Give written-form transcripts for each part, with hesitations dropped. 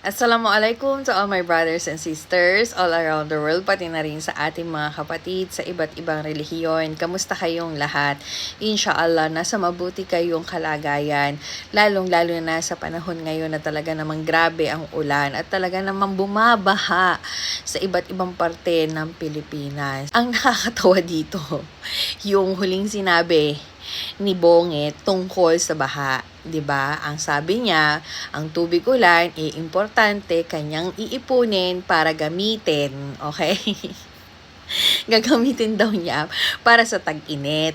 Assalamualaikum to all my brothers and sisters all around the world, pati na rin sa ating mga kapatid sa iba't ibang relihiyon. Kamusta kayong lahat? Inshallah, nasa mabuti kayong kalagayan, lalong-lalo na sa panahon ngayon na talaga namang grabe ang ulan at talaga namang bumabaha sa iba't ibang parte ng Pilipinas. Ang nakakatawa dito, yung huling sinabi ni Bonget tungkol sa baha. 'Di ba? Ang sabi niya, ang tubig ulan ay importante kanyang iipunin para gamitin, okay? Gagamitin daw niya para sa tag-init.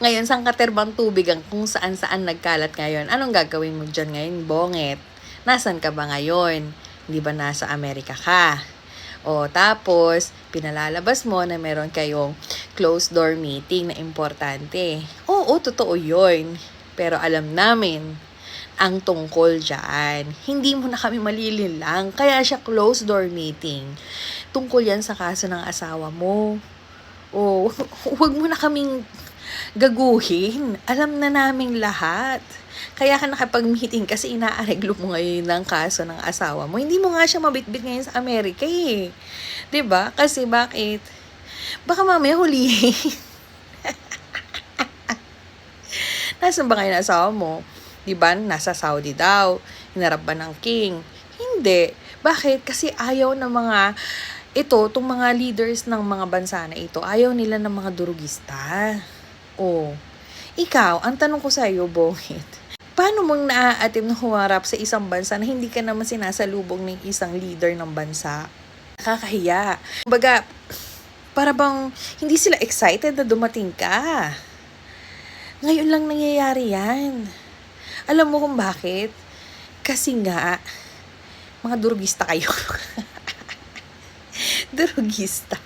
Ngayon, sangkaterbang tubig ang kung saan-saan nagkalat ngayon. Anong gagawin mo dyan ngayon, Bonget? Nasaan ka ba ngayon? Hindi ba nasa Amerika ka? O tapos, pinalalabas mo na meron kayong closed door meeting na importante. Oo, totoo yun. Pero alam namin ang tungkol dyan. Hindi mo na kami malililang. Kaya siya closed door meeting. Tungkol yan sa kaso ng asawa mo. O, huwag mo na kaming gaguhin. Alam na naming lahat. Kaya ka nakapag-meeting kasi inaareglo mo ngayon ng kaso ng asawa mo. Hindi mo nga siya mabitbit ngayon sa Amerika eh. 'Di ba? Kasi bakit? Baka mamaya hulihin. Nasaan ba ngayon ang asawa mo? 'Di ba? Nasa Saudi daw. Hinarap ba ng king? Hindi. Bakit? Kasi ayaw ng mga itong mga leaders ng mga bansa na ito, ayaw nila ng mga durugista. Oh. Ikaw, ang tanong ko sa iyo, Bongit, paano mong naaatim na humarap sa isang bansa na hindi ka naman sinasalubong ng isang leader ng bansa? Nakakahiya. Kumbaga, para bang hindi sila excited na dumating ka. Ngayon lang nangyayari yan. Alam mo kung bakit? Kasi nga, mga durugista kayo. Durugista.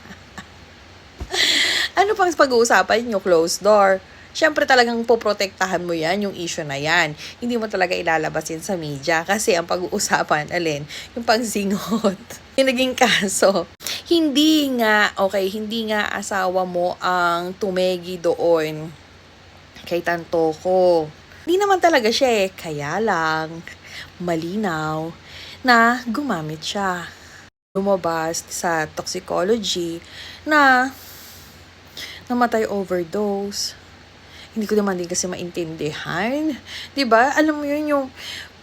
Ano pang pag-uusapan nyo? Closed door. Siyempre talagang poprotektahan mo yan, yung issue na yan. Hindi mo talaga ilalabas yan sa media kasi ang pag-uusapan, alin, yung pagsingot. Yung naging kaso. Hindi nga asawa mo ang tumegi doon kay Tantoko. Hindi naman talaga siya eh. Kaya lang, malinaw na gumamit siya. Lumabas sa toxicology na namatay overdose. Hindi ko naman din kasi maintindihan. 'Di ba? Alam mo yun yung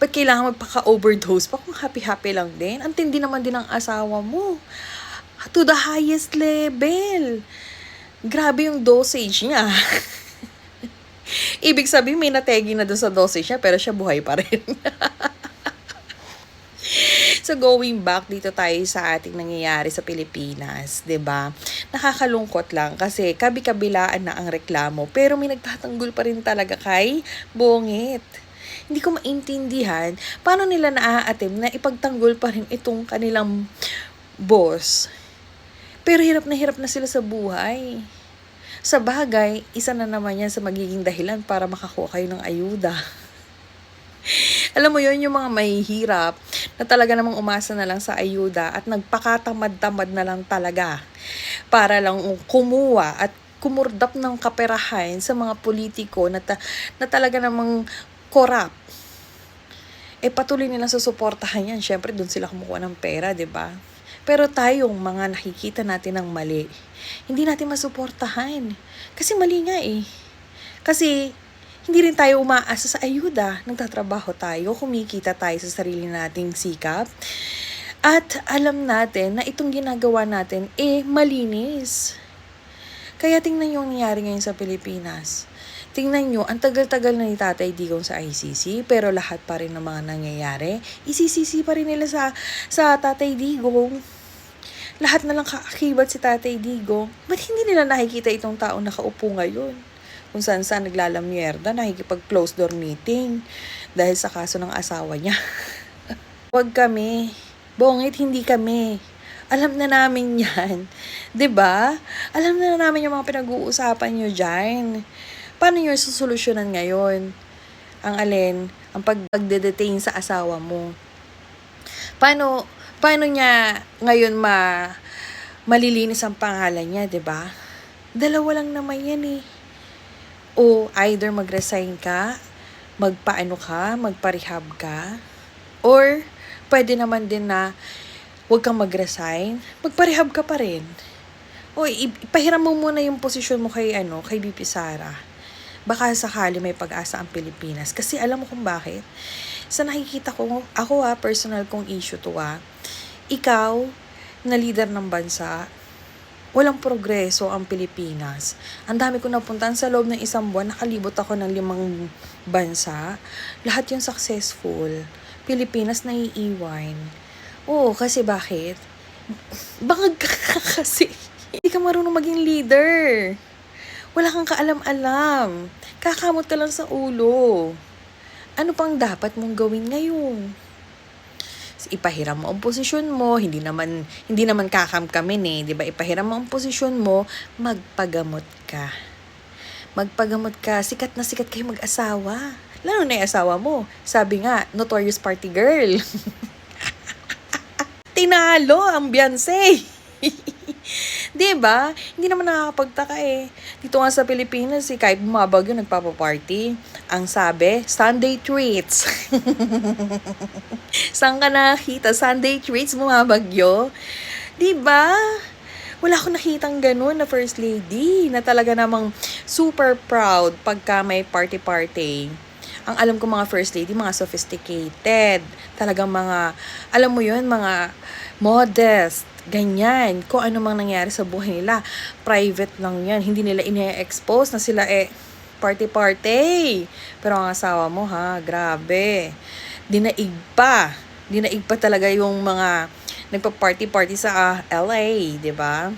ba't kailangan magpaka-overdose pa kung happy-happy lang din? Ang tindi naman din ang asawa mo. To the highest level. Grabe yung dosage niya. Ibig sabihin may nategi na doon sa dosage niya pero siya buhay pa rin. So going back dito tayo sa ating nangyayari sa Pilipinas, 'di ba? Nakakalungkot lang kasi kabi-kabilaan na ang reklamo pero may nagtatanggol pa rin talaga kay Bonget. Hindi ko maintindihan paano nila naaatim na ipagtanggol pa rin itong kanilang boss. Pero hirap na sila sa buhay. Sa bagay, isa na naman yan sa magiging dahilan para makakuha kayo ng ayuda. Alam mo yun, yung mga mahihirap na talaga namang umasa na lang sa ayuda at nagpakatamad-tamad na lang talaga para lang kumuha at kumurdap ng kaperahan sa mga politiko na talaga namang corrupt. Patuloy nilang susuportahan yan. Siyempre, doon sila kumukuha ng pera, 'di ba? Pero tayong mga nakikita natin ng mali, hindi natin masuportahan. Kasi mali nga eh. Kasi hindi rin tayo umaasa sa ayuda. Nagtatrabaho tayo, kumikita tayo sa sarili nating sikap. At alam natin na itong ginagawa natin, malinis. Kaya tingnan yung nangyari ngayon sa Pilipinas. Tingnan nyo, ang tagal-tagal na ni Tatay Digong sa ICC, pero lahat pa rin ng mga nangyayari, isisisi pa rin nila sa Tatay Digong. Lahat na lang kaakibat si Tatay Digong. Ba't hindi nila nakikita itong taong nakaupo ngayon? Kung saan-saan naglalamyerda, nakikipag-close door meeting dahil sa kaso ng asawa niya. Huwag kami. Bongit, hindi kami. Alam na namin yan. 'Di ba? Alam na namin yung mga pinag-uusapan nyo dyan. Paano nyo susolusyonan ngayon? Ang alin? Ang pagde-detain sa asawa mo. Paano niya ngayon malilinis ang pangalan niya, 'di ba? Dalawa lang naman yan eh. O either mag-resign ka, magparehab ka, or pwede naman din na huwag kang mag-resign, magparehab ka pa rin. O ipahiram mo muna yung posisyon mo kay BP Sara. Baka sakali may pag-asa ang Pilipinas. Kasi alam mo kung bakit? Sa nakikita ko, ako personal kong issue to ikaw, na leader ng bansa, walang progreso ang Pilipinas. Ang dami ko napuntahan sa loob ng isang buwan, nakalibot ako ng 5 bansa. Lahat yung successful. Pilipinas naiiwan. Oo, kasi bakit? Bangag ka kasi. Hindi ka marunong maging leader. Wala kang kaalam-alam. Kakamot ka lang sa ulo. Ano pang dapat mong gawin ngayon? Ipahiram mo ang posisyon mo, hindi naman kakamkamin eh, 'di ba? Ipahiram mo ang posisyon mo, magpagamot ka. Magpagamot ka, sikat na sikat kayo mag-asawa. Lalo na 'yung asawa mo. Sabi nga, notorious party girl. Tinalo ang Beyonce. 'Di ba? Hindi naman nakakapagtaka eh. Dito nga sa Pilipinas, kahit bumabagyo, nagpapaparty. Ang sabi, Sunday treats. Saan ka nakakita? Sunday treats, bumabagyo? 'Di ba? Wala akong nakitang ganun na first lady na talaga namang super proud pagka may party-party. Ang alam ko mga first lady, mga sophisticated. Talagang mga, alam mo yun, mga modest. Ganyan. Kung ano mang nangyari sa buhay nila, private lang yan. Hindi nila ine-expose na sila party-party. Pero ang asawa mo grabe. Dinaig pa talaga yung mga nagpa-party-party sa LA, 'di ba?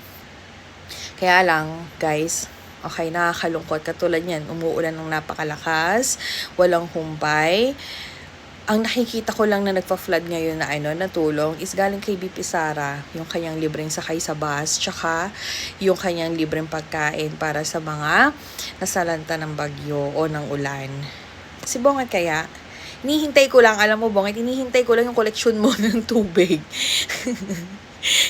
Kaya lang, guys, okay, nakakalungkot. Katulad yan, umuulan ng napakalakas, walang humpay. Ang nakikita ko lang na nagpa-flood ngayon na tulong is galing kay BP Sara, yung kanyang libreng sakay sa bus, tsaka yung kanyang libreng pagkain para sa mga nasalanta ng bagyo o ng ulan. Si Bongat kaya, hinihintay ko lang, alam mo Bongat, hinihintay ko lang yung koleksyon mo ng tubig.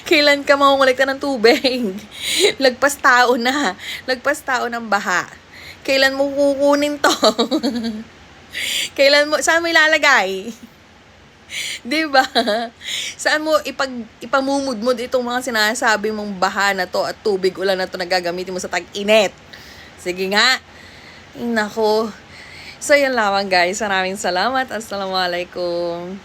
Kailan ka mangungulekta ng tubig? Lagpas tao ng baha. Kailan mo kukunin to? Saan mo ilalagay? 'Di ba? Saan mo ipamumudmod itong mga sinasabi mong baha na to at tubig ulan na to na gagamitin mo sa tag-init? Sige nga. Nako. So, yan lamang guys. Maraming salamat. Assalamualaikum.